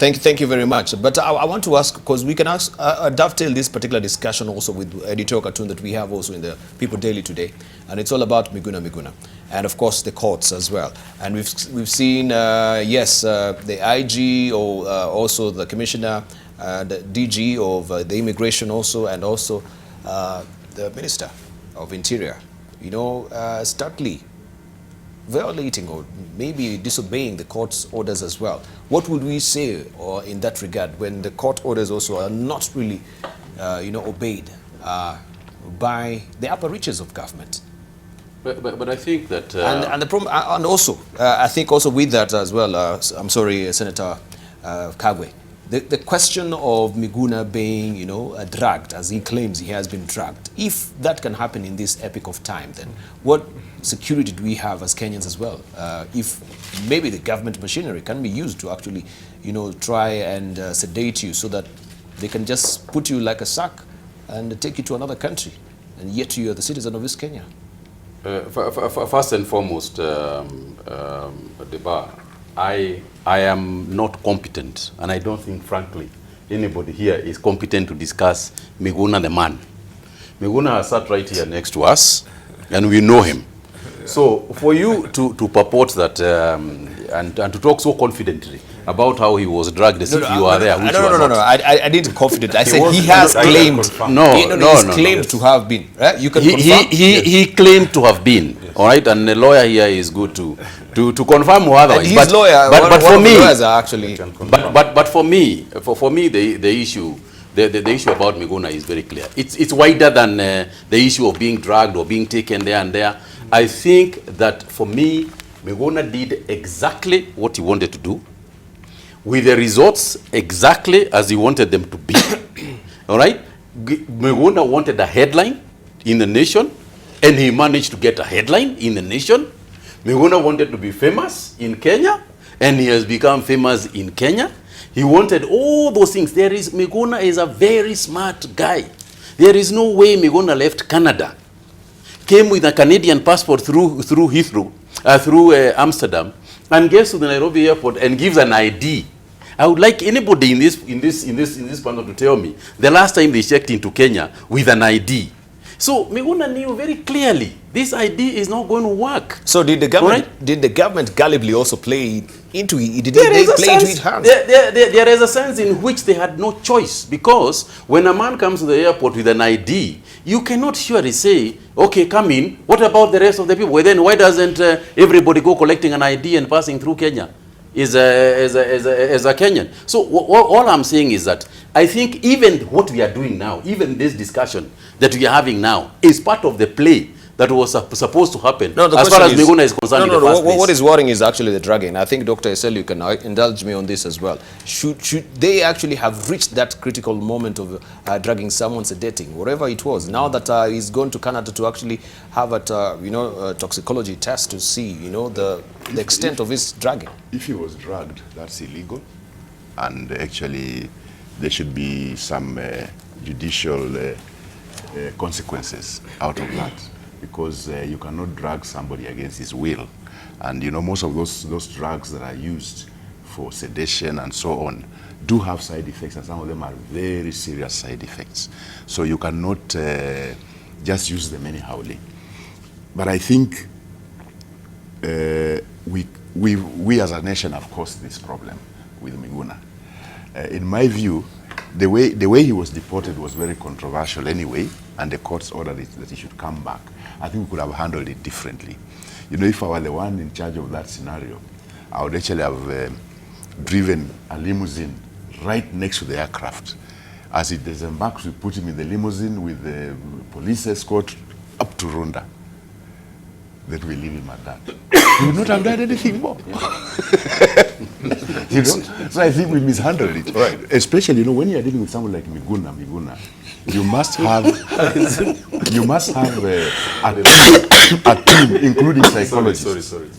Thank you very much. But I want to ask, because we can ask, dovetail this particular discussion also with editorial cartoon that we have also in the People Daily today, and it's all about Miguna Miguna, and of course the courts as well. And we've seen yes, the IG or also the commissioner, the DG of the immigration also, and also the Minister of Interior, you know, starkly violating or maybe disobeying the court's orders as well. What would we say or in that regard when the court orders also are not really, you know, obeyed by the upper reaches of government? But I think that and the problem, and also I think also with that as well. I'm sorry, Senator Kagwe. The question of Miguna being, you know, dragged, as he claims he has been dragged. If that can happen in this epoch of time, then what security do we have as Kenyans as well? If maybe the government machinery can be used to actually, you know, try and sedate you so that they can just put you like a sack and take you to another country, and yet you are the citizen of East Kenya. First and foremost, Debarl, I am not competent, and I don't think, frankly, anybody here is competent to discuss Miguna the man. Miguna has sat right here next to us, and we know him. So for you to purport that and to talk so confidently about how he was dragged as if you are there, which no, I didn't confident. I said he has claimed. He's claimed to have been. Right? You can confirm. He claimed to have been. Yes. All right, and the lawyer here is good to confirm or otherwise. And his lawyer, but for me, actually. But for me, the issue. The issue about Miguna is very clear. It's wider than the issue of being dragged or being taken there and there. I think that for me, Miguna did exactly what he wanted to do, with the results exactly as he wanted them to be. All right? Miguna wanted a headline in the nation, and he managed to get a headline in the nation. Miguna wanted to be famous in Kenya, and he has become famous in Kenya. He wanted all those things. Miguna is a very smart guy. There is no way Miguna left Canada, came with a Canadian passport through Heathrow, through Amsterdam, and gets to the Nairobi airport and gives an ID. I would like anybody in this panel to tell me the last time they checked into Kenya with an ID. So Miguna knew very clearly this ID is not going to work. So did the government? Right? Did the government gallantly also play into it? Did they play into its hands? There is a sense in which they had no choice, because when a man comes to the airport with an ID, you cannot surely say, "Okay, come in. What about the rest of the people?" Well, then why doesn't everybody go collecting an ID and passing through Kenya as a Kenyan? So all I'm saying is that I think even what we are doing now, even this discussion that we are having now, is part of the play that was supposed to happen. No, as far as Miguna is concerned. What is worrying is actually the dragging. I think Dr. Eselu, you can indulge me on this as well. Should they actually have reached that critical moment of dragging someone, sedating, whatever it was? Now that he's gone to Canada to actually have a toxicology test to see, you know, the extent of his dragging. If he was dragged, that's illegal, and actually there should be some judicial consequences out of that, because you cannot drag somebody against his will. And you know, most of those drugs that are used for sedation and so on do have side effects, and some of them are very serious side effects. So you cannot just use them anyhowly. But I think we as a nation have caused this problem with Miguna. In my view, the way he was deported was very controversial anyway, and the courts ordered that he should come back. I think we could have handled it differently. You know, if I were the one in charge of that scenario, I would actually have driven a limousine right next to the aircraft. As he disembarks, we put him in the limousine with the police escort up to Runda. Then we leave him at that. He would not have done anything more. You know? So I think we mishandled it. Right. Especially, you know, when you're dealing with someone like Miguna, you must have a team, including psychologists. Sorry.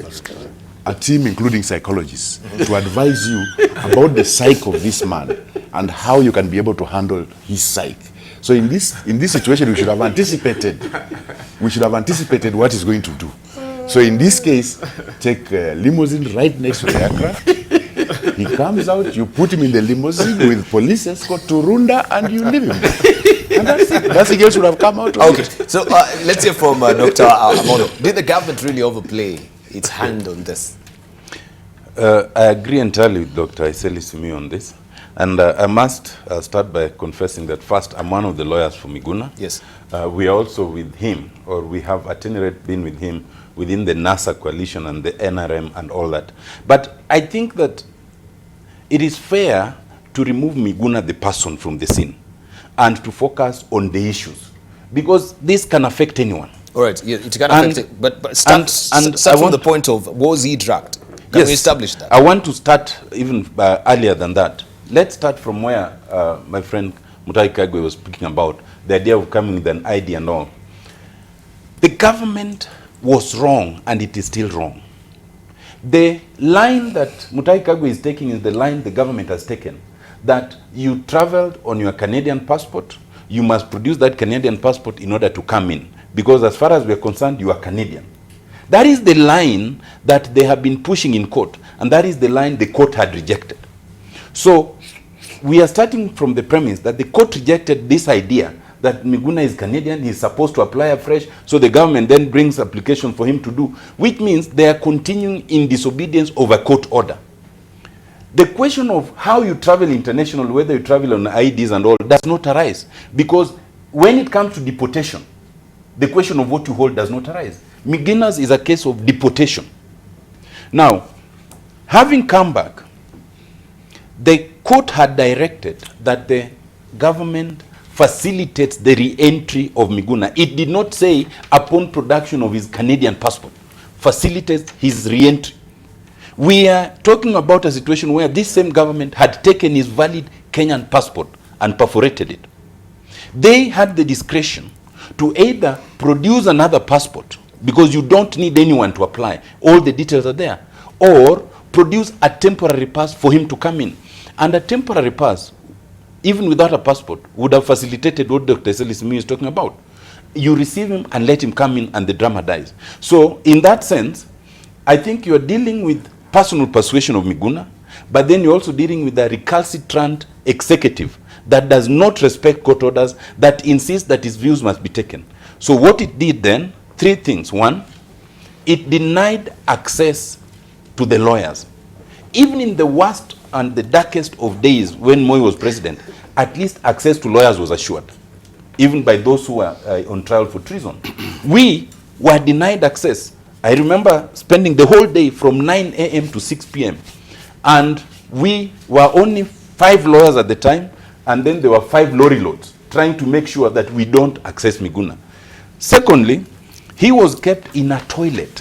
A team, including psychologists, to advise you about the psyche of this man and how you can be able to handle his psyche. So in this situation, we should have anticipated. We should have anticipated what he's going to do. So in this case, take a limousine right next to the aircraft, He comes out, you put him in the limousine with police escort to Runda, and you leave him. And that's it. Nothing else would have come out of Okay, it. so let's hear from Dr. Amono. Did the government really overplay its hand on this? I agree entirely with Dr. Iseli Simi on this. And I must start by confessing that first, I'm one of the lawyers for Miguna. Yes. We are also with him, or we have at any rate been with him within the NASA coalition and the NRM and all that. But I think that it is fair to remove Miguna the person from the scene and to focus on the issues, because this can affect anyone. All right, yeah, it can affect it, but start from the point of, was he drugged? Can we establish that? I want to start even earlier than that. Let's start from where my friend Mutahi Kagwe was speaking about, the idea of coming with an ID and all. The government was wrong, and it is still wrong. The line that Mutahi Kagwe is taking is the line the government has taken, that you traveled on your Canadian passport, you must produce that Canadian passport in order to come in, because as far as we are concerned, you are Canadian. That is the line that they have been pushing in court, and that is the line the court had rejected. So we are starting from the premise that the court rejected this idea that Miguna is Canadian, he is supposed to apply afresh, so the government then brings application for him to do, which means they are continuing in disobedience of a court order. The question of how you travel international, whether you travel on IDs and all, does not arise, because when it comes to deportation, the question of what you hold does not arise. Miguna's is a case of deportation. Now, having come back, the court had directed that the government facilitates the re-entry of Miguna. It did not say upon production of his Canadian passport, facilitates his re-entry. We are talking about a situation where this same government had taken his valid Kenyan passport and perforated it. They had the discretion to either produce another passport, because you don't need anyone to apply, all the details are there, or produce a temporary pass for him to come in. And a temporary pass, even without a passport, would have facilitated what Dr. Selismi is talking about. You receive him and let him come in, and the drama dies. So in that sense, I think you're dealing with personal persuasion of Miguna, but then you're also dealing with a recalcitrant executive that does not respect court orders, that insists that his views must be taken. So what it did then, three things. One, it denied access to the lawyers. Even in the worst and the darkest of days when Moi was president, at least access to lawyers was assured, even by those who were on trial for treason. We were denied access. I remember spending the whole day from 9 a.m. to 6 p.m. And we were only 5 lawyers at the time, and then there were 5 lorry loads trying to make sure that we don't access Miguna. Secondly, he was kept in a toilet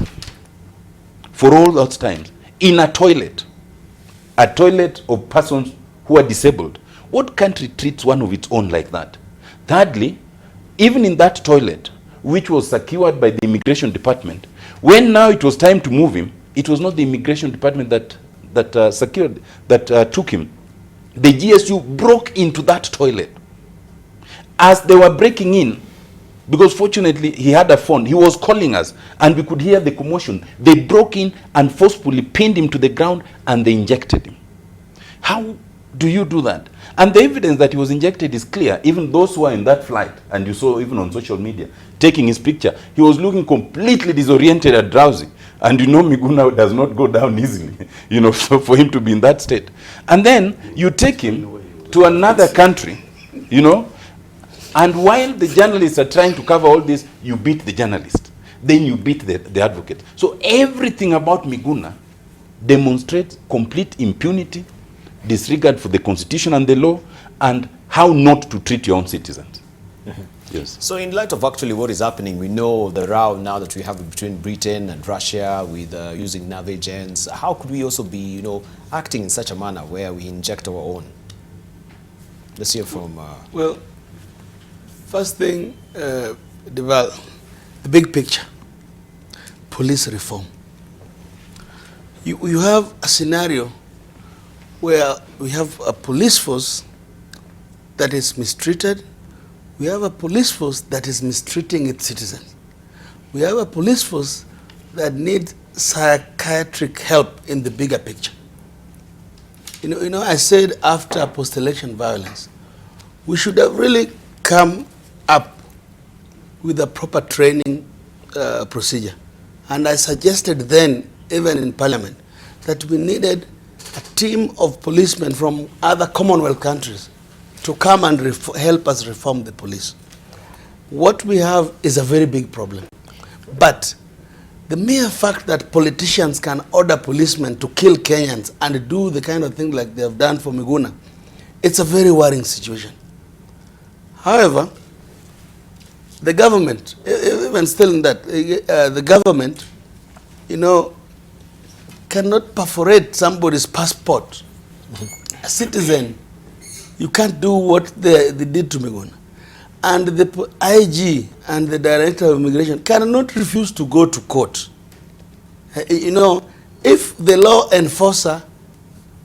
for all those times. In a toilet of persons who are disabled. What country treats one of its own like that? Thirdly, even in that toilet, which was secured by the immigration department, when now it was time to move him, it was not the immigration department that took him. The GSU broke into that toilet. As they were breaking in, because fortunately he had a phone, he was calling us, and we could hear the commotion. They broke in and forcefully pinned him to the ground, and they injected him. How do you do that? And the evidence that he was injected is clear. Even those who are in that flight, and you saw even on social media, taking his picture, he was looking completely disoriented and drowsy. And you know Miguna does not go down easily, you know, so for him to be in that state. And then you take him to another country, you know, and while the journalists are trying to cover all this, you beat the journalist. Then you beat the advocate. So everything about Miguna demonstrates complete impunity, disregard for the constitution and the law, and how not to treat your own citizens. Mm-hmm. Yes. So in light of actually what is happening, we know the row now that we have between Britain and Russia with using nav agents. How could we also be, you know, acting in such a manner where we inject our own? Let's hear from... Well, first thing, Debarl, the big picture, police reform. You have a scenario where we have a police force that is mistreated. We have a police force that is mistreating its citizens. We have a police force that needs psychiatric help in the bigger picture. You know, I said after post-election violence, we should have really come up with a proper training procedure. And I suggested then, even in Parliament, that we needed a team of policemen from other Commonwealth countries to come and help us reform the police. What we have is a very big problem. But the mere fact that politicians can order policemen to kill Kenyans and do the kind of thing like they have done for Miguna, it's a very worrying situation. However, the government, even still in that, the government, you know, cannot perforate somebody's passport. A citizen, you can't do what they did to Miguna. And the IG and the Director of Immigration cannot refuse to go to court. You know, if the law enforcer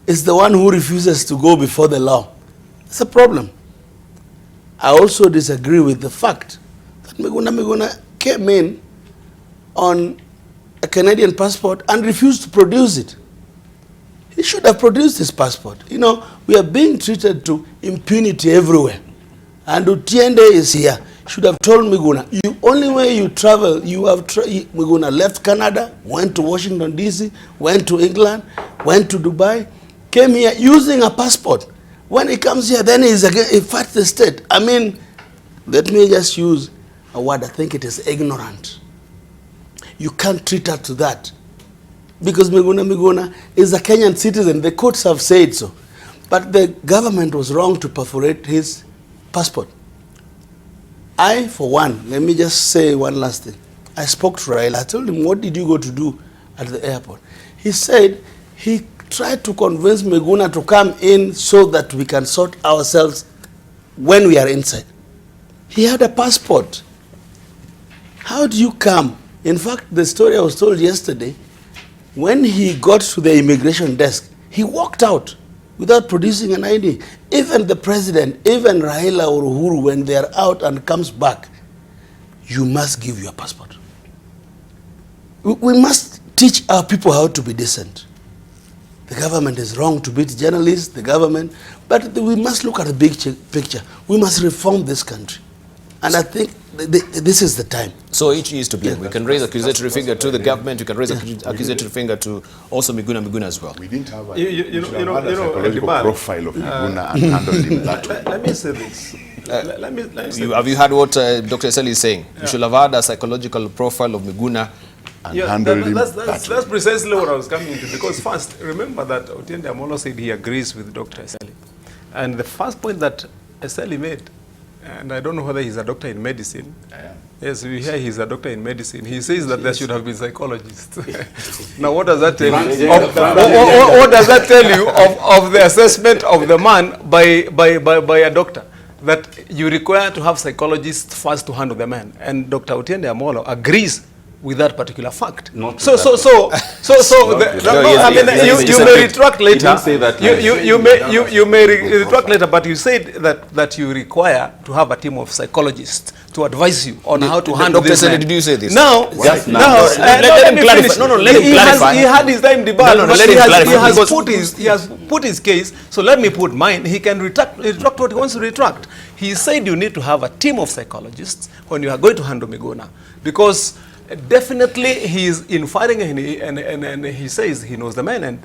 is the one who refuses to go before the law, it's a problem. I also disagree with the fact that Miguna came in on a Canadian passport and refused to produce it. He should have produced his passport. You know, we are being treated to impunity everywhere. And Otiende is here. Should have told Miguna, you only way you travel, you have Miguna left Canada, went to Washington DC, went to England, went to Dubai, came here using a passport. When he comes here, then he's again, he fights the state. I mean, let me just use a word, I think it is ignorant. You can't treat her to that. Because Miguna is a Kenyan citizen. The courts have said so. But the government was wrong to perforate his passport. I, for one, let me just say one last thing. I spoke to Raila. I told him, what did you go to do at the airport? He said he tried to convince Miguna to come in so that we can sort ourselves when we are inside. He had a passport. How do you come? In fact, the story I was told yesterday, when he got to the immigration desk, he walked out without producing an ID. Even the president, even Raila or Uhuru, when they are out and comes back, you must give your passport. We must teach our people how to be decent. The government is wrong to beat journalists, the government, but we must look at the big picture. We must reform this country. And I think this is the time. So each is to blame. We can raise accusatory finger to the government. You can raise accusatory finger to also Miguna as well. We didn't have a psychological profile of Miguna and handled him that way. Let me say this. Have you heard what Dr. Eseli is saying? You should have had a psychological profile of Miguna and handled him that's precisely what I was coming into. Because first, remember that Otiende Amolo said he agrees with Dr. Eseli. And the first point that Eseli made, and I don't know whether he's a doctor in medicine. Yes, we hear he's a doctor in medicine. He says that there should have been psychologists. Now, what does that tell you? What does that tell you of the assessment of the man by a doctor? That you require to have psychologists first to handle the man. And Dr. Otiende Amolo agrees with that particular fact. You may retract later. You may retract later, but you said that you require to have a team of psychologists to advise you on how to handle this. Dr. Did you say this? Now, let him clarify. No, let him clarify. He had his time debated. Let him clarify. He has put his case. So let me put mine. He can retract what he wants to retract. He said you need to have a team of psychologists when you are going to handle Miguna, because definitely he is infighting and he says he knows the man, and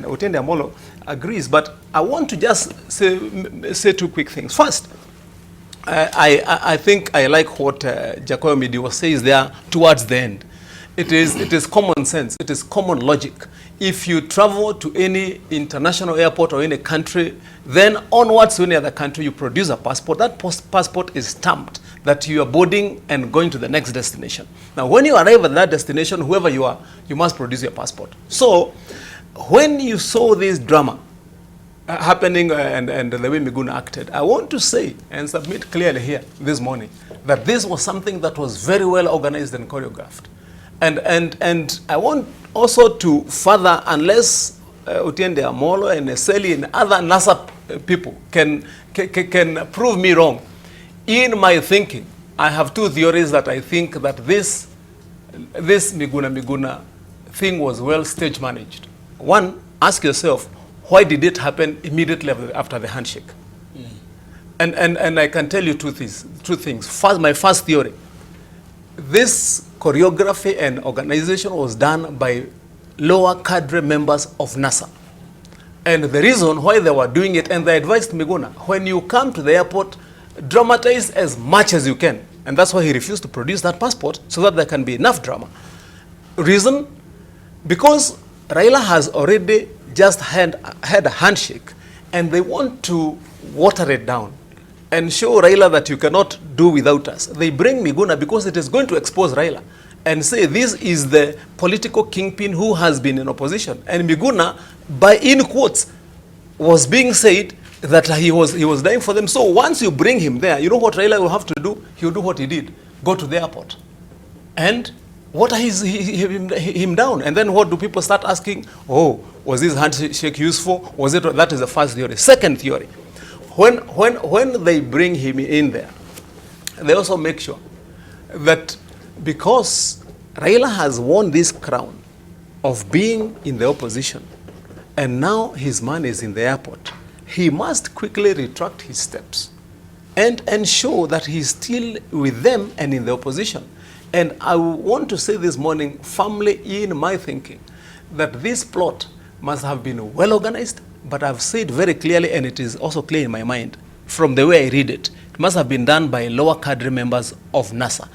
Otiende Amolo agrees. But I want to just say two quick things. First, I think I like what Jacob Midiwo says there towards the end. It is common sense. It is common logic. If you travel to any international airport or any country, then onwards to any other country, you produce a passport. That passport is stamped that you are boarding and going to the next destination. Now, when you arrive at that destination, whoever you are, you must produce your passport. So, when you saw this drama happening and the way Miguna acted, I want to say and submit clearly here this morning that this was something that was very well organized and choreographed. And I want also to further, unless Otiende Amolo and Eseli and other NASA people can prove me wrong, in my thinking, I have two theories that I think that this Miguna thing was well stage managed. One, ask yourself, why did it happen immediately after the handshake? And I can tell you two things. First, my first theory, this choreography and organization was done by lower cadre members of NASA. And the reason why they were doing it, and they advised Miguna, when you come to the airport, dramatize as much as you can. And that's why he refused to produce that passport, so that there can be enough drama. Reason? Because Raila has already just had a handshake, and they want to water it down and show Raila that you cannot do without us. They bring Miguna because it is going to expose Raila and say this is the political kingpin who has been in opposition. And Miguna, by in quotes, was being said that he was dying for them. So once you bring him there, you know what Raila will have to do? He will do what he did, go to the airport and water him down. And then what do people start asking? Oh, was this handshake useful? Was it? That is the first theory. Second theory, when they bring him in there, they also make sure that because Raila has won this crown of being in the opposition, and now his man is in the airport, he must quickly retract his steps and ensure that he's still with them and in the opposition. And I want to say this morning, firmly in my thinking, that this plot must have been well organized, but I've said very clearly, and it is also clear in my mind, from the way I read it, it must have been done by lower cadre members of NASA.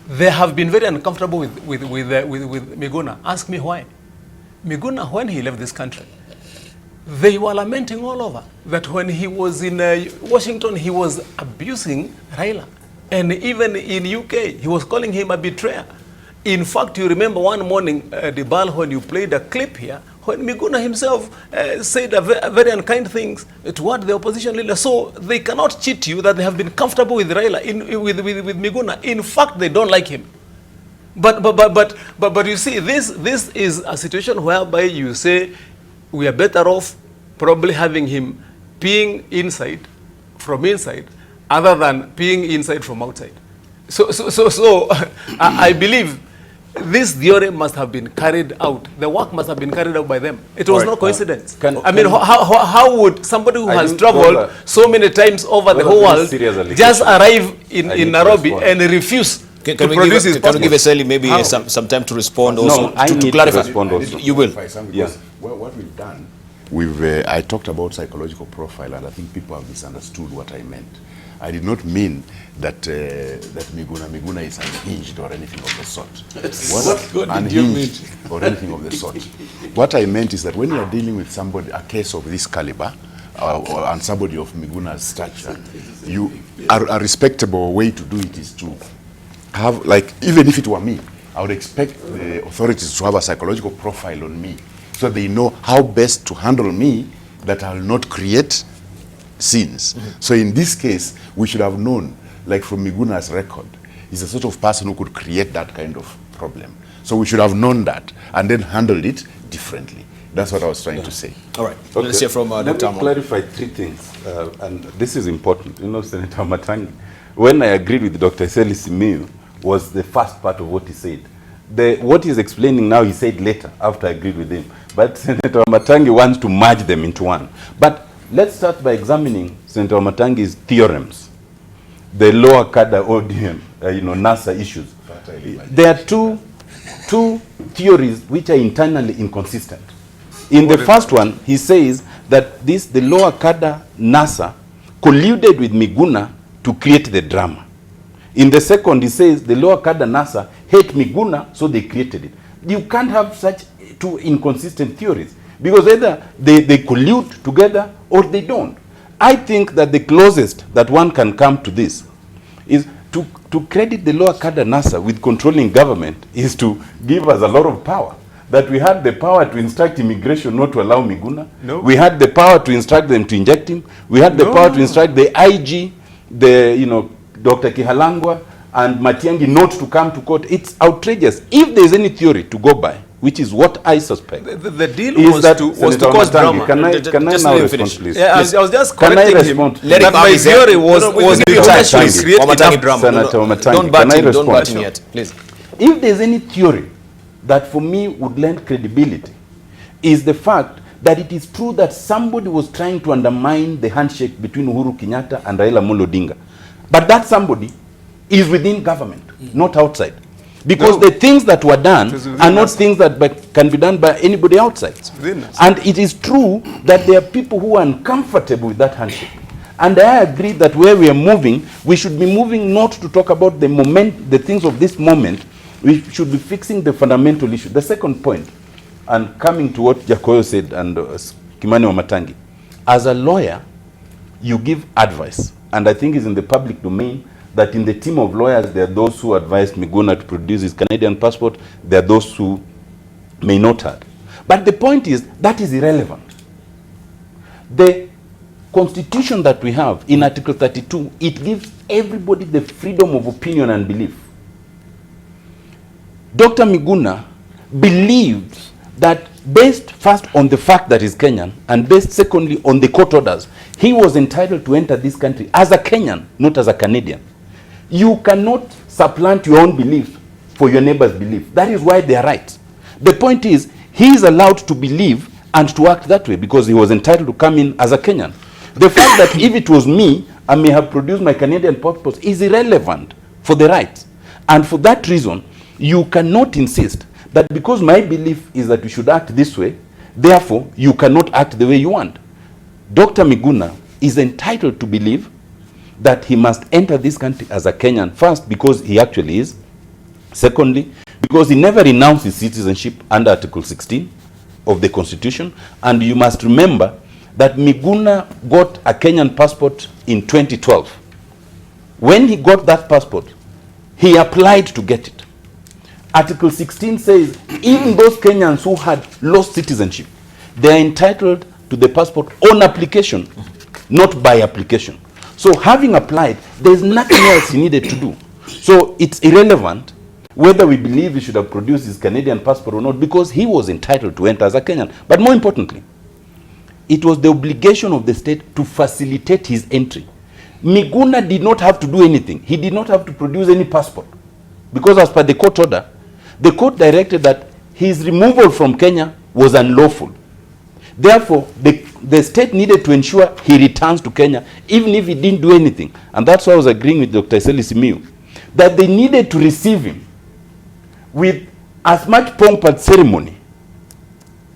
They have been very uncomfortable with Miguna. Ask me why. Miguna, when he left this country, they were lamenting all over that when he was in Washington, he was abusing Raila. And even in UK, he was calling him a betrayer. In fact, you remember one morning, Debarl, when you played a clip here, when Miguna himself said very unkind things toward the opposition leader. So they cannot cheat you that they have been comfortable with Raila, with Miguna. In fact, they don't like him. But you see, this is a situation whereby you say we are better off probably having him peeing inside, from inside, other than peeing inside from outside. So I believe this theory must have been carried out. The work must have been carried out by them. It was no coincidence. How would somebody who has traveled so many times over the whole world just arrive in Nairobi and refuse to produce his passport? Can you give Eseli maybe some time to respond also? I need to clarify. To respond also. You will. Yes. Well, what we've done, I talked about psychological profile, and I think people have misunderstood what I meant. I did not mean that that Miguna is unhinged or anything of the sort. What did you mean? Or anything of the sort. What I meant is that when you are dealing with somebody, a case of this caliber, and somebody of Miguna's stature, a respectable way to do it is to have, like, even if it were me, I would expect the authorities to have a psychological profile on me, so they know how best to handle me, that I will not create scenes. So in this case, we should have known, like from Miguna's record, he's the sort of person who could create that kind of problem. So we should have known that and then handled it differently. That's what I was trying to say. All right. Okay. Let's hear from Dr. Let me clarify three things, and this is important. You know, Senator Matangi, when I agreed with Dr. Eseli Simiyu, was the first part of what he said. What he's explaining now, he said later, after I agreed with him. But Senator Matangi wants to merge them into one. But let's start by examining Senator Matangi's theorems, the lower cadre ODM, NASA issues. There are two theories which are internally inconsistent. In the first one, he says that the lower cadre NASA colluded with Miguna to create the drama. In the second, he says the lower cadre NASA hate Miguna, so they created it. You can't have such two inconsistent theories, because either they collude together or they don't. I think that the closest that one can come to this is to credit the lower cadre NASA with controlling government is to give us a lot of power. That we had the power to instruct immigration not to allow Miguna. No. We had the power to instruct them to inject him. We had the power to instruct the IG, Dr. Kihalangwa and Matiang'i not to come to court. It's outrageous. If there's any theory to go by, which is what I suspect, the deal was to cause drama. Can I now respond, please? Yeah, I was just correcting him. That my theory was to create enough drama. Senator Matangi, don't bat him yet, please. If there's any theory that for me would lend credibility, is the fact that it is true that somebody was trying to undermine the handshake between Uhuru Kenyatta and Raila Amolo Odinga. But that somebody is within government, not outside. Because the things that were done are not things that can be done by anybody outside. And it is true that there are people who are uncomfortable with that handshake. And I agree that where we are moving, we should be moving not to talk about the things of this moment. We should be fixing the fundamental issue. The second point, and coming to what Jakoyo said and Kimani Wamatangi, as a lawyer, you give advice. And I think it's in the public domain that in the team of lawyers, there are those who advised Miguna to produce his Canadian passport. There are those who may not have. But the point is, that is irrelevant. The constitution that we have in Article 32, it gives everybody the freedom of opinion and belief. Dr. Miguna believes that based first on the fact that he's Kenyan and based secondly on the court orders, he was entitled to enter this country as a Kenyan, not as a Canadian. You cannot supplant your own belief for your neighbor's belief. That is why they are right. The point is, he is allowed to believe and to act that way because he was entitled to come in as a Kenyan. The fact that if it was me, I may have produced my Canadian passport is irrelevant for the right. And for that reason, you cannot insist that because my belief is that we should act this way, therefore you cannot act the way you want. Dr. Miguna is entitled to believe that he must enter this country as a Kenyan, first because he actually is, secondly because he never renounced his citizenship under Article 16 of the Constitution, and you must remember that Miguna got a Kenyan passport in 2012. When he got that passport, he applied to get it. Article 16 says even those Kenyans who had lost citizenship, they are entitled to the passport on application, not by application. So having applied, there is nothing else he needed to do. So it's irrelevant whether we believe he should have produced his Canadian passport or not, because he was entitled to enter as a Kenyan. But more importantly, it was the obligation of the state to facilitate his entry. Miguna did not have to do anything. He did not have to produce any passport. Because as per the court order, the court directed that his removal from Kenya was unlawful. Therefore, the state needed to ensure he returns to Kenya, even if he didn't do anything. And that's why I was agreeing with Dr. Eseli Simiyu, that they needed to receive him with as much pomp and ceremony,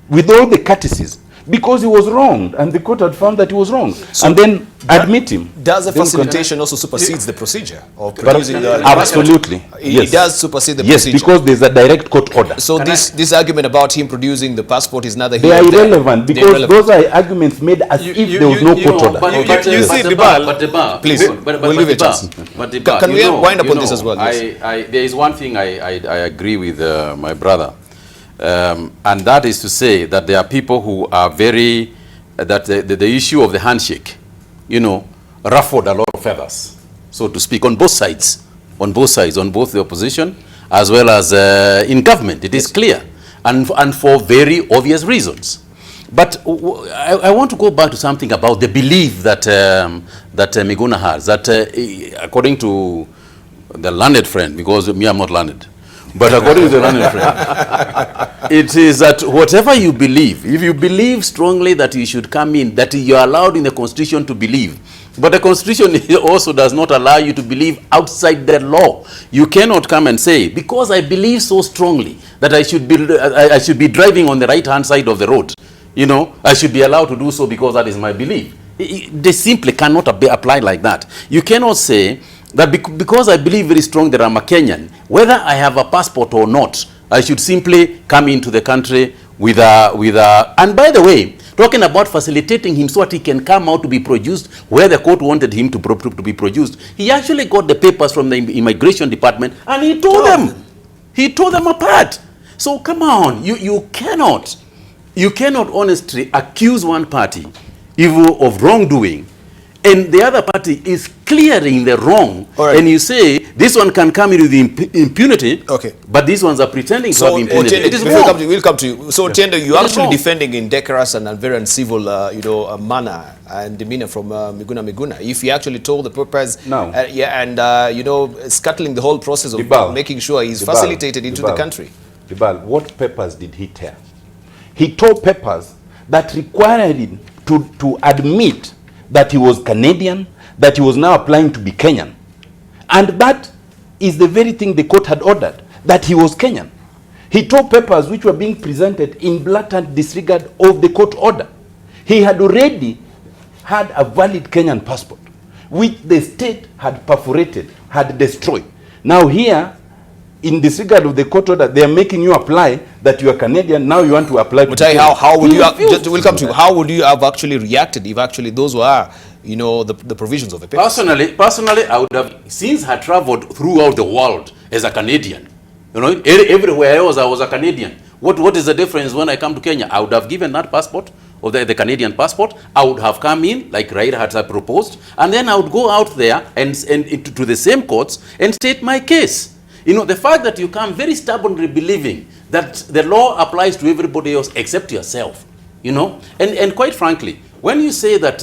with all the courtesies, because he was wronged, and the court had found that he was wrong, so and then admit him. Does the facilitation also supersedes the procedure of producing the absolutely. It does supersede the procedure. Yes, because there's a direct court order. So this argument about him producing the passport is neither here nor there. They are irrelevant because those are arguments made as if there was no court order. But you see, Debarl, please, we'll give it a chance. Can we wind up on this as well? Yes. There is one thing I agree with my brother. And that is to say that there are people who are very, that the issue of the handshake, ruffled a lot of feathers, so to speak, on both sides, on both the opposition as well as in government. It is clear, and for very obvious reasons. But I want to go back to something about the belief that that Miguna has, that according to the learned friend, because me, I'm not learned, but according to the learned friend, it is that whatever you believe, if you believe strongly that you should come in, that you are allowed in the Constitution to believe, but the Constitution also does not allow you to believe outside the law. You cannot come and say, because I believe so strongly that I should be driving on the right-hand side of the road, I should be allowed to do so because that is my belief. They simply cannot apply like that. You cannot say that because I believe very strong that I'm a Kenyan, whether I have a passport or not, I should simply come into the country with a, and by the way, talking about facilitating him so that he can come out to be produced where the court wanted him to be produced, he actually got the papers from the immigration department and he told them. He tore them apart. So come on, you cannot honestly accuse one party of wrongdoing and the other party is clearing the wrong, right, and you say this one can come in with impunity, okay, but these ones are pretending to have impunity. It is wrong. We'll come to you. So, Tienda, you're actually defending in decorous and very uncivil, manner and demeanor from Miguna Miguna. If he actually told the purpose, no, scuttling the whole process of making sure he's facilitated into the country. Debarl, what papers did he tear? He tore papers that required him to admit that he was Canadian, that he was now applying to be Kenyan. And that is the very thing the court had ordered, that he was Kenyan. He tore papers which were being presented in blatant disregard of the court order. He had already had a valid Kenyan passport, which the state had perforated, had destroyed. Now here, in disregard of the court order, they are making you apply that you are Canadian. Now you want to apply to Mutai, how would you have, we'll come to you, how would you have actually reacted if actually those were, you know, the provisions of the paper? Personally, I would have, since I traveled throughout the world as a Canadian, you know, everywhere else I was a Canadian. What is the difference when I come to Kenya? I would have given that passport, or the Canadian passport. I would have come in, like Raila had proposed, and then I would go out there and to the same courts and state my case. You know, the fact that you come very stubbornly believing that the law applies to everybody else except yourself, you know, and quite frankly, when you say that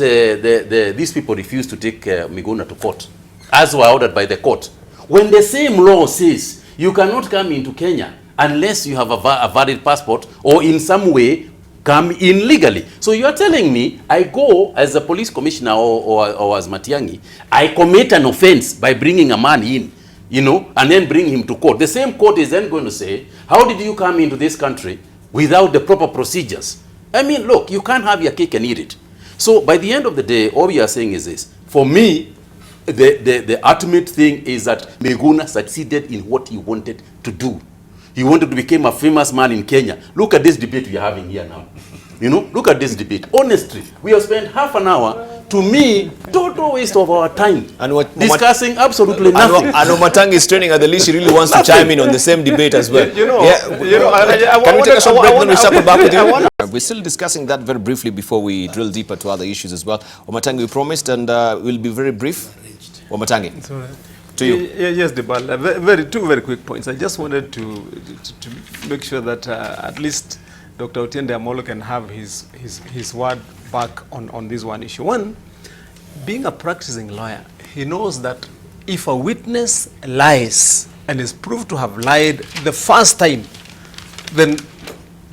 these people refuse to take Miguna to court, as were ordered by the court, when the same law says you cannot come into Kenya unless you have a valid passport or in some way come in legally. So you are telling me I go as a police commissioner or as Matiang'i, I commit an offense by bringing a man in, you know, and then bring him to court. The same court is then going to say, how did you come into this country without the proper procedures? I mean, look, you can't have your cake and eat it. So by the end of the day, all we are saying is this. For me, the ultimate thing is that Miguna succeeded in what he wanted to do. He wanted to become a famous man in Kenya. Look at this debate we are having here now. You know, look at this debate. Honestly, we have spent half an hour, to me, total waste of our time, discussing absolutely nothing. I know Matang is training at the least. She really wants to chime in on the same debate as well. Can we take a short break and we circle back with you? We're still discussing that very briefly before we drill deeper to other issues as well. Omatangi, we promised, and we'll be very brief. Omatangi, to you. Yes, Debarl. Two very quick points. I just wanted to make sure that at least Dr. Otiende Amolo can have his word back on this one issue. One, being a practicing lawyer, he knows that if a witness lies and is proved to have lied the first time, then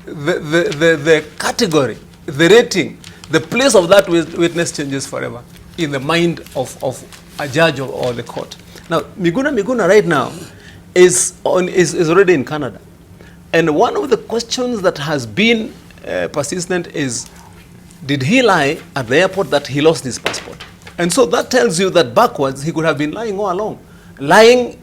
the category, the rating, the place of that witness changes forever in the mind of a judge or the court. Now, Miguna right now is already in Canada. And one of the questions that has been persistent is, did he lie at the airport that he lost his passport? And so that tells you that backwards, he could have been lying all along. Lying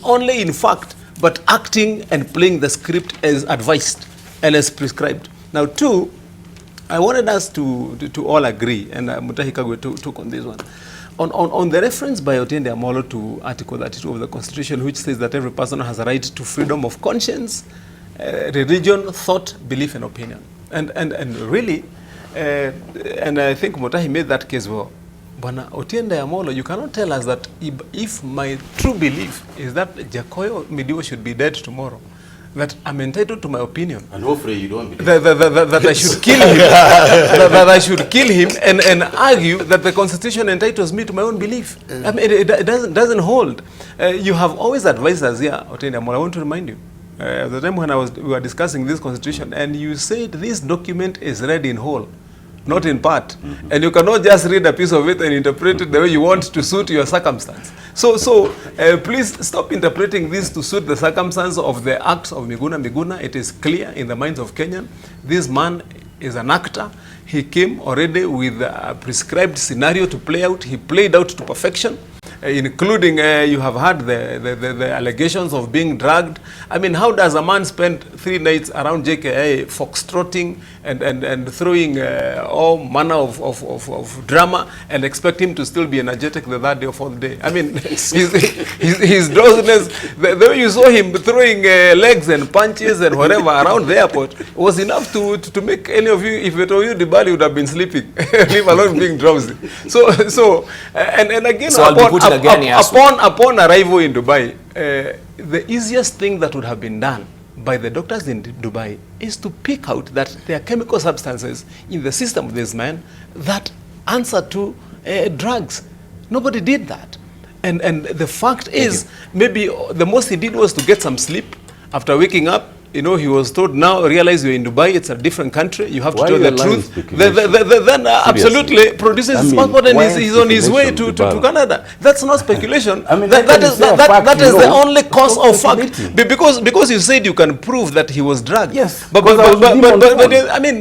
only in fact, but acting and playing the script as advised and as prescribed. Now, two, I wanted us to all agree, and Mutahi Kagwe took on this one, on the reference by Otiende Amolo to Article 32 of the Constitution, which says that every person has a right to freedom of conscience, religion, thought, belief, and opinion. And really, and I think Mutahi made that case well. Bwana Otiende Amolo, you cannot tell us that if my true belief is that Jacoyo Midiwo should be dead tomorrow, that I'm entitled to my opinion. And hopefully you don't believe that I should kill him, that I should kill him and argue that the Constitution entitles me to my own belief. I mean, it doesn't hold. You have always advised us here, Otiende Amolo, I want to remind you, at the time when we were discussing this Constitution, and you said this document is read in whole, not in part. And you cannot just read a piece of it and interpret it the way you want to suit your circumstance. So please stop interpreting this to suit the circumstance of the acts of Miguna. It is clear in the minds of Kenyan. This man is an actor. He came already with a prescribed scenario to play out. He played out to perfection, including you have had the allegations of being dragged. I mean, how does a man spend 3 nights around JKA foxtrotting and throwing all manner of drama and expect him to still be energetic the third day or fourth day? I mean, his drowsiness, the way you saw him throwing legs and punches and whatever around the airport was enough to make any of you, if it were you, Debarl, would have been sleeping, leave alone being drowsy. So again, upon arrival in Dubai, the easiest thing that would have been done by the doctors in Dubai is to pick out that there are chemical substances in the system of this man that answer to drugs. Nobody did that. And the fact is, maybe the most he did was to get some sleep. After waking up, you know, he was told, now realize you're in Dubai, it's a different country, you have to Why tell are the you allowing truth. speculation? Then absolutely produces I his mean, passport and why he's on his way speculation, to Debarl? Canada. That's not speculation. I mean, that let is, them say a that, fact, that you is the know. only cause Stop of fact. speculating. Because you said you can prove that he was drugged. Yes, But because I was with him on phone. I mean,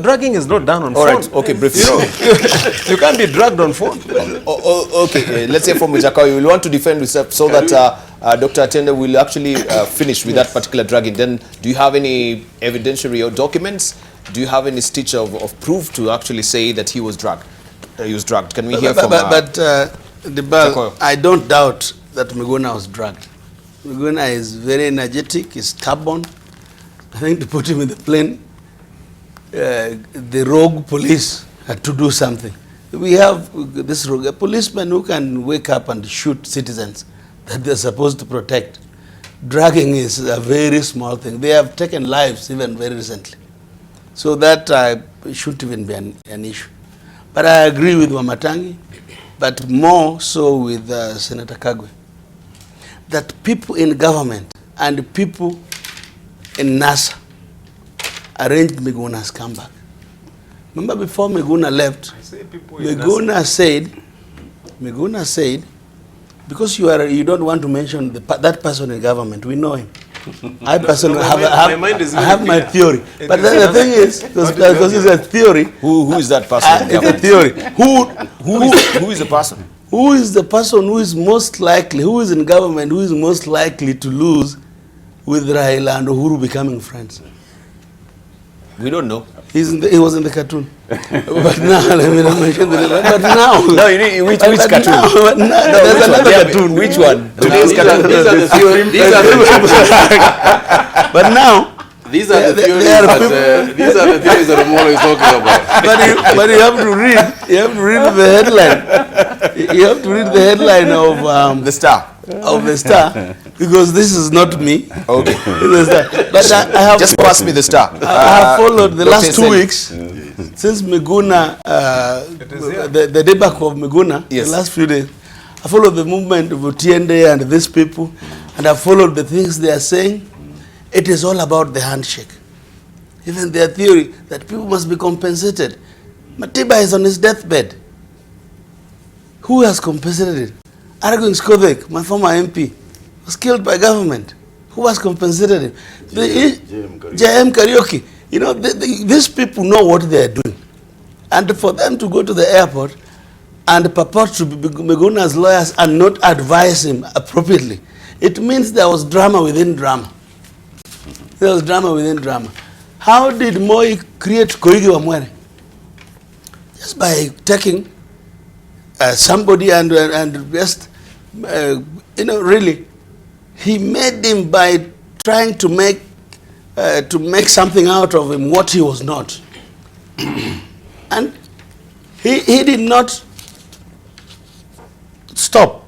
drugging is not done on All phone. right, okay, briefly. You know, you can't be drugged on phone. Okay, let's say from Mujakawa, you will want to defend yourself so that Dr. Atende will actually finish with that particular drugging. Then, do you have any evidentiary or documents? Do you have any stitch of proof to actually say that he was drugged? Can we hear from... Debarl, I don't doubt that Miguna was drugged. Miguna is very energetic, he's stubborn. I think to put him in the plane, the rogue police had to do something. We have this rogue, a policeman who can wake up and shoot citizens that they're supposed to protect. Drugging is a very small thing. They have taken lives even very recently. So that shouldn't even be an issue. But I agree with Wamatangi, but more so with Senator Kagwe, that people in government and people in NASA arranged Miguna's comeback. Remember before Miguna left, Miguna said, because you don't want to mention that person in government, we know him. I personally have my theory. But then the thing is, because it's a theory. Who is that person? It's a theory. Who is the person? Who is the person who is most likely, who is in government, who is most likely to lose with Raila and Uhuru becoming friends? We don't know. He was in the cartoon. But now, let me not mention the name. But now. No, you need, which cartoon? There's another cartoon. Which one? Today's cartoon. These are the theories. But now. These are the theories that Omolo is talking about. But you have to read. You have to read the headline. You have to read the headline of The Star. Of the Star, because this is not me. Okay. But I have just pass me the Star. I have followed the last 2 Sen. weeks since Miguna, the debacle of Miguna. Yes. The last few days, I followed the movement of Otiende and these people, and I followed the things they are saying. It is all about the handshake. Even their theory that people must be compensated. Matiba is on his deathbed. Who has compensated it? Arguing Skovek, my former MP, was killed by government. Who has compensated him? JM Karaoke. You know, these people know what they are doing. And for them to go to the airport and purport to be Miguna's lawyers and not advise him appropriately, it means there was drama within drama. There was drama within drama. How did Moi create Koigi Wamwere? Just by taking somebody and just, really, he made him by trying to make something out of him what he was not. And he did not stop.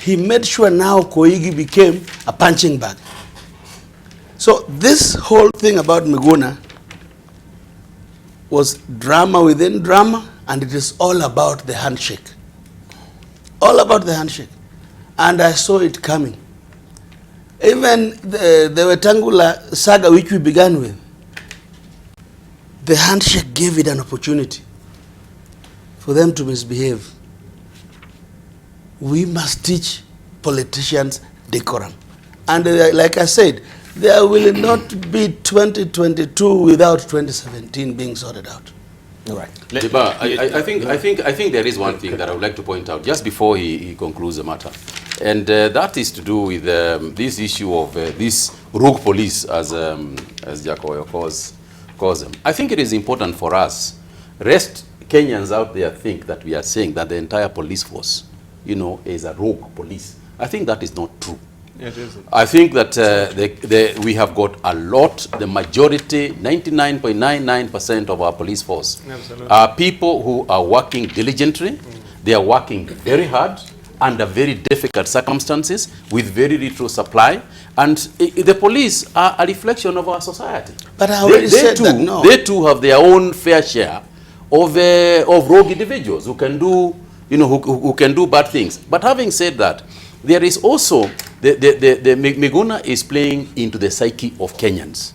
He made sure now Koigi became a punching bag. So this whole thing about Miguna was drama within drama, and it is all about the handshake. All about the handshake. And I saw it coming. Even the Wetangula saga which we began with, the handshake gave it an opportunity for them to misbehave. We must teach politicians decorum. And like I said, there will not be 2022 without 2017 being sorted out. All right. Debarl, I think there is one thing that I would like to point out just before he concludes the matter, and that is to do with this issue of this rogue police, as Jacoyo calls them. I think it is important for us, rest Kenyans out there think that we are saying that the entire police force, is a rogue police. I think that is not true. It isn't. I think that we have got a lot, the majority, 99.99% of our police force are people who are working diligently. They are working very hard under very difficult circumstances with very little supply. And the police are a reflection of our society. But I already said that, no. They too have their own fair share of rogue individuals who can do, who can do bad things. But having said that, there is also Miguna is playing into the psyche of Kenyans.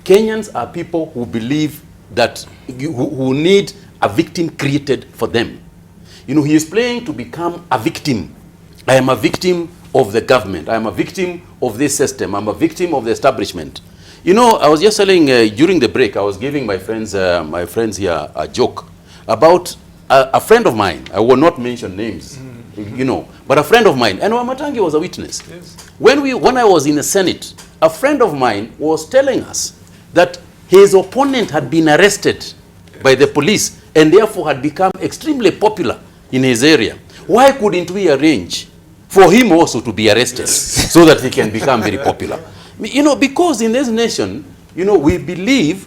Kenyans are people who believe that, who need a victim created for them. You know, he is playing to become a victim. I am a victim of the government. I am a victim of this system. I'm a victim of the establishment. You know, I was just telling during the break, I was giving my friends here a joke about a friend of mine. I will not mention names, you know, but a friend of mine, and Wamatangi was a witness. Yes. When I was in the Senate, a friend of mine was telling us that his opponent had been arrested by the police and therefore had become extremely popular in his area. Why couldn't we arrange for him also to be arrested so that he can become very popular? You know, because in this nation, you know, we believe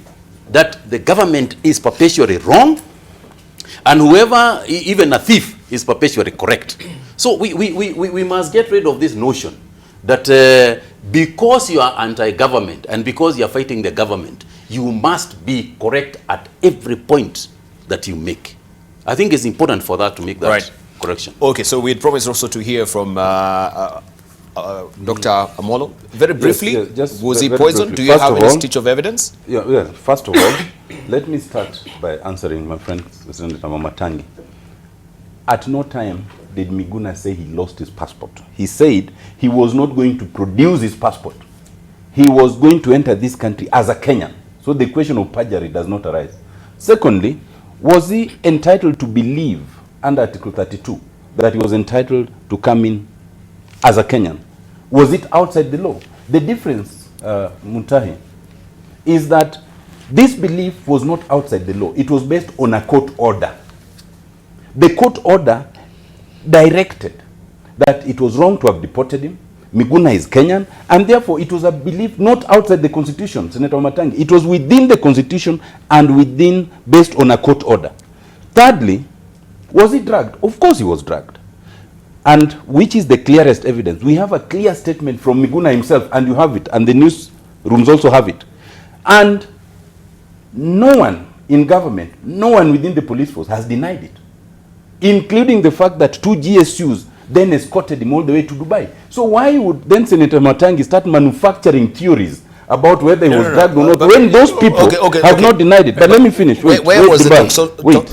that the government is perpetually wrong, and whoever, even a thief, is perpetually correct. So we must get rid of this notion that because you are anti-government and because you are fighting the government, you must be correct at every point that you make. I think it's important for that to make that correction. Okay, so we had promised also to hear from Dr. Amolo. Very briefly, was he poisoned? Do you have any stitch of evidence? Yeah, first of all, let me start by answering my friend, Senator Wamatangi. At no time did Miguna say he lost his passport. He said he was not going to produce his passport. He was going to enter this country as a Kenyan. So the question of perjury does not arise. Secondly, was he entitled to believe under Article 32 that he was entitled to come in as a Kenyan? Was it outside the law? The difference, Mutahi, is that this belief was not outside the law. It was based on a court order. The court order directed that it was wrong to have deported him. Miguna is Kenyan, and therefore it was a belief not outside the constitution, Senator Matangi. It was within the constitution and within, based on a court order. Thirdly, was he dragged? Of course he was dragged. And which is the clearest evidence? We have a clear statement from Miguna himself, and you have it, and the news rooms also have it. And no one in government, no one within the police force has denied it, including the fact that 2 GSUs then escorted him all the way to Dubai. So why would then Senator Matangi start manufacturing theories about whether he was dragged or not, when those people have not denied it? But let me finish. Where was the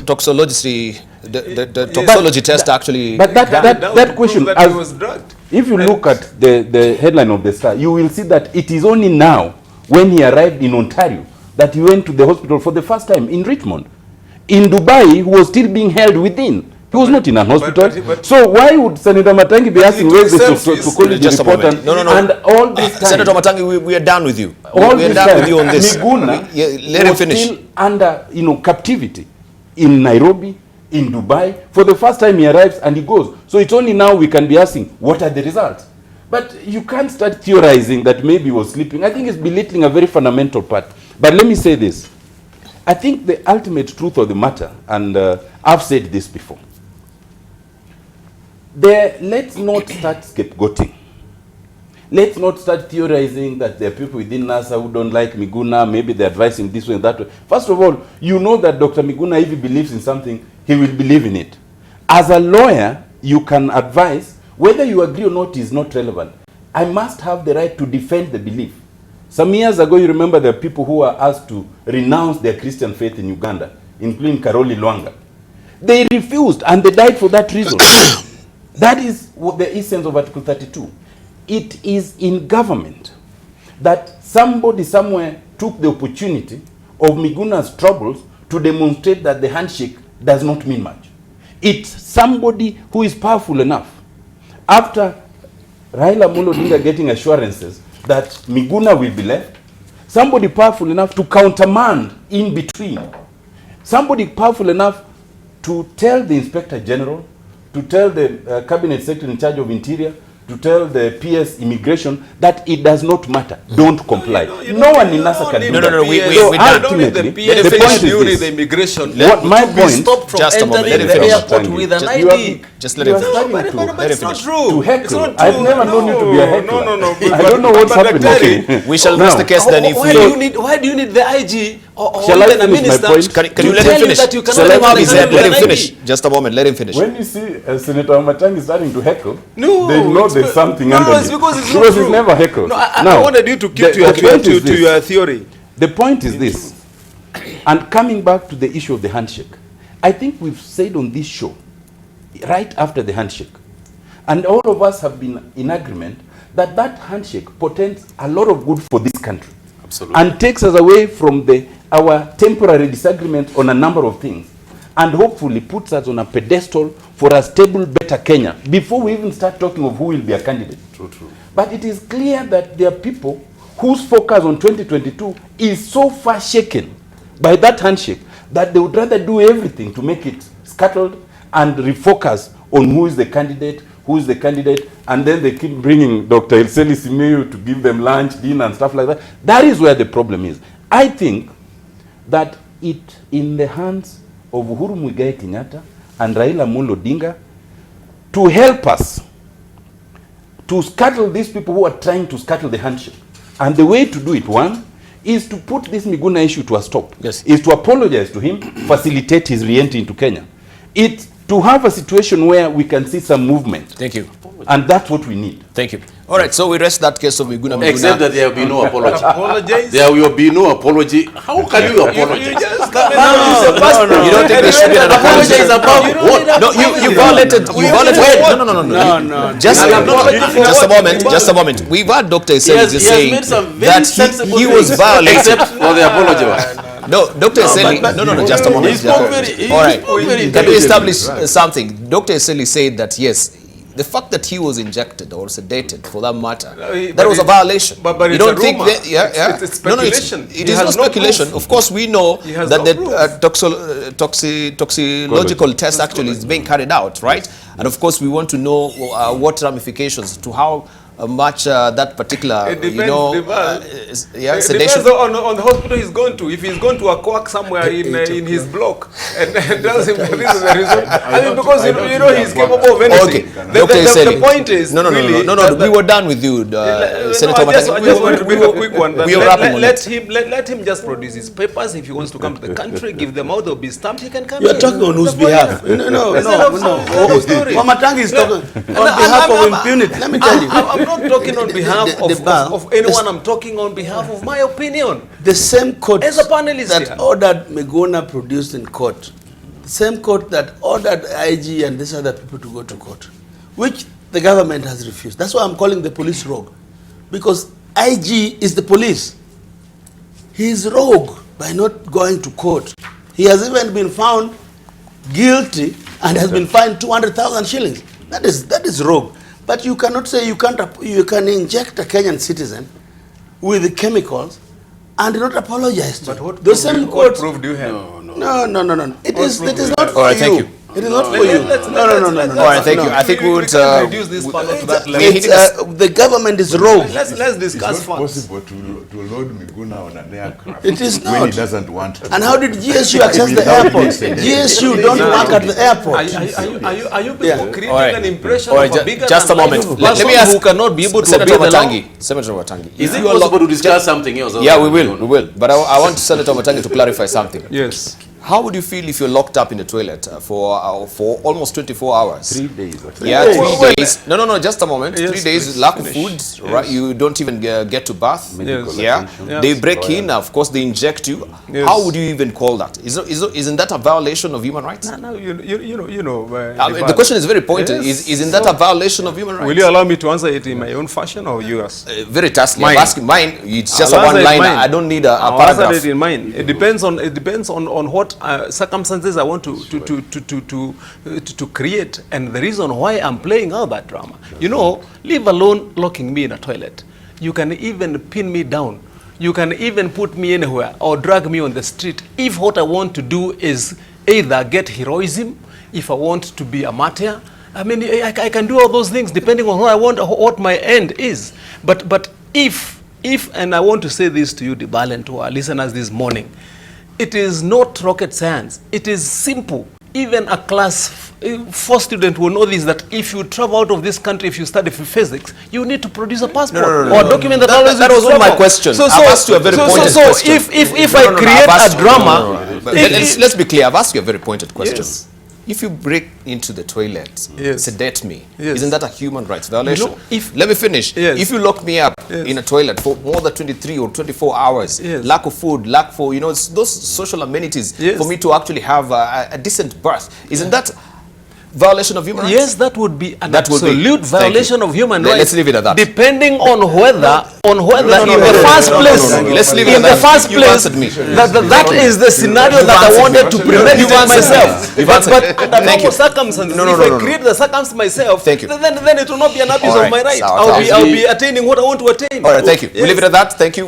toxicology, the toxicology test actually? But that question, that he was drugged. If you look at the headline of the Star, you will see that it is only now, when he arrived in Ontario, that he went to the hospital for the first time in Richmond. In Dubai, he was still being held within. He was not in an hospital. So why would Senator Matangi be asking where the toxicology report and all this time? Senator Matangi, we are done with you. We are done with you on this. Miguna let him finish. Still under captivity in Nairobi, in Dubai. For the first time he arrives and he goes. So it's only now we can be asking, what are the results? But you can't start theorizing that maybe he was sleeping. I think it's belittling a very fundamental part. But let me say this. I think the ultimate truth of the matter, and I've said this before, let's not start scapegoating. Let's not start theorizing that there are people within NASA who don't like Miguna, maybe they advise him this way and that way. First of all, you know that Dr. Miguna, if he believes in something, he will believe in it. As a lawyer, you can advise, whether you agree or not is not relevant. I must have the right to defend the belief. Some years ago, you remember there are people who were asked to renounce their Christian faith in Uganda, including Karoli Lwanga. They refused, and they died for that reason. That is what the essence of Article 32. It is in government that somebody somewhere took the opportunity of Miguna's troubles to demonstrate that the handshake does not mean much. It's somebody who is powerful enough. After Raila Amolo Odinga getting assurances that Miguna will be left, somebody powerful enough to countermand in between. Somebody powerful enough to tell the Inspector General, to tell the Cabinet Secretary in charge of Interior, to tell the PS Immigration that it does not matter. Don't comply. No one in NASA can do that. No, we ultimately, the point is this. The immigration. What my point, stopped from just a moment, entering let him the finish. airport with an ID. Just let him finish. But it's not true. to heckle. It's not true. I've never known you to be a heckler. No. I don't know what's happening. We shall rest the case then if Why do you need the IG or Shall I even a finish my minister point? Can you to let tell him finish? that you cannot Let him have even his head. Let him an finish. ID. Just a moment. Let him finish. When you see Senator Matangi starting to heckle, No, they know it's there's be- something no, underneath. it's because it's not because true. he's never heckled. No, I Now, wanted you to keep the point is to this. your theory. The point is this, and coming back to the issue of the handshake, I think we've said on this show, right after the handshake, and all of us have been in agreement that that handshake portends a lot of good for this country. Absolutely. And takes us away from our temporary disagreement on a number of things, and hopefully puts us on a pedestal for a stable, better Kenya, before we even start talking of who will be a candidate. True. But it is clear that there are people whose focus on 2022 is so far shaken by that handshake that they would rather do everything to make it scuttled and refocus on who is the candidate, and then they keep bringing Dr. Elseli Simiyu to give them lunch, dinner, and stuff like that. That is where the problem is. I think that it in the hands of Uhuru Muigai Kenyatta and Raila Amolo Odinga to help us to scuttle these people who are trying to scuttle the handshake. And the way to do it, one, is to put this Miguna issue to a stop. Yes. Is to apologize to him, facilitate his re-entry into Kenya. It's to have a situation where we can see some movement. Thank you. And that's what we need. Thank you. All right, so we rest that case of Miguna Miguna. Except that there will be no apology. Apologize. There will be no apology. How can you apologize? You just You don't think there should be an apology? Apologize about what? No, you violated. No. Just a moment. We've had Dr. Eseli just saying made some very that sensible he was things, violated. except for the apology one. No, Dr. Eseli. No. Just a moment. He spoke very- All right. he spoke very Can we establish intelligently. something? Dr. Eseli said that yes, the fact that he was injected or sedated, for that matter, but that was a it- violation. but you it's don't a think rumor. that? Yeah. It's No, speculation. it He is has not no speculation. proof. Of course, we know He has that no the toxicological test actually is being carried out, right? And of course, we want to know what ramifications to how much that particular, It depends, It sedation. depends on the hospital he's going to. If he's going to a quack somewhere in his block and tells him that this is the result, I mean, because you know he's capable of anything. Okay, The Dr. Eseli. the point is No. really We were done with you, Senator I just Matangi. want to make a quick one. We are wrapping on it. Let him just produce his papers. If he wants to come to the country, give them out, they'll be stamped. He can come. You are in. talking on whose The point behalf? is- No. the story. Matangi is talking on behalf of impunity. Let me tell you. I'm not talking on behalf Debarl, of anyone. I'm talking on behalf of my opinion. The same court As a panelist that here. ordered Miguna produced in court, the same court that ordered IG and these other people to go to court, which the government has refused. That's why I'm calling the police rogue, because IG is the police. He is rogue by not going to court. He has even been found guilty and has been fined 200,000 shillings. That is rogue. But you cannot say you can inject a Kenyan citizen with chemicals and not apologize to But him. what The proof same what court. proof do you have? No. It is not All for right, you. thank you. It is not for Let- you. let's- No. All right, thank you. I think we would can reduce this panel to that level. The government is rogue. Let's It's discuss not facts. possible to load Miguna on an aircraft It is when not. he doesn't want to. And how did GSU access the Without airport? being said. GSU don't work at the airport. Are you people Yeah. creating All right. an impression All right, of a bigger just a than moment. life Let me person ask who cannot be able to Senator obey the law? Senator Matangi. Is if it you are possible to locked- discuss something else? Yeah, we will. But I want Senator Matangi to clarify something. Yes. How would you feel if you're locked up in the toilet for almost 24 hours? 3 days. Yeah, days. 3 days. No, just a moment. Yes, 3 days, please, lack of finish. food, right? You don't even get to bath. Yes. Yeah, Yes. they break in. Of course, they inject you. Yes. How would you even call that? Isn't that a violation of human rights? No, you know. The question is very pointed. Yes. Isn't that a violation of human rights? Will you allow me to answer it in my own fashion or yours? Very taskily. Mine. I'm asking mine. It's just I'll a answer it one-liner. mine. I don't need a I'll answer paragraph. it in mine. It depends on what circumstances I want to create, and the reason why I'm playing out that drama. You know, leave alone locking me in a toilet. You can even pin me down. You can even put me anywhere or drag me on the street. If what I want to do is either get heroism, if I want to be a martyr, I mean, I can do all those things depending on what I want, what my end is. But if, and I want to say this to you, Debarl, and to our listeners this morning, it is not rocket science. It is simple. even a class 4 student will know this, that if you travel out of this country, if you study physics, you need to produce a passport or a document that allows you that to was not my travel. question. I've asked you a very pointed question. If I create a drama, Let's be clear. I've asked you a very pointed question. Yes. If you break into the toilet, Yes. sedate me, Yes. isn't that a human rights violation? No, if- Let me finish. Yes. If you lock me up Yes. in a toilet for more than 23 or 24 hours, Yes. lack of food, lack for, you know, those social amenities Yes. for me to actually have a decent birth, isn't that violation of human rights? yes, that would be an That would be- absolute thank violation you. of human Let's rights. leave it at that. Depending on whether in the first place, Let's leave it in at the that. first You've place, answered me. that is the scenario that I answered wanted me. to premeditate You've answered me. myself. You've But answered. under Thank you. normal circumstances, No, if I create the circumstance myself, Thank you. then it will not be an abuse All of my right. right. So, I'll be I'll attaining what I want to attain. All right, thank you. We'll Yes. leave it at that. Thank you.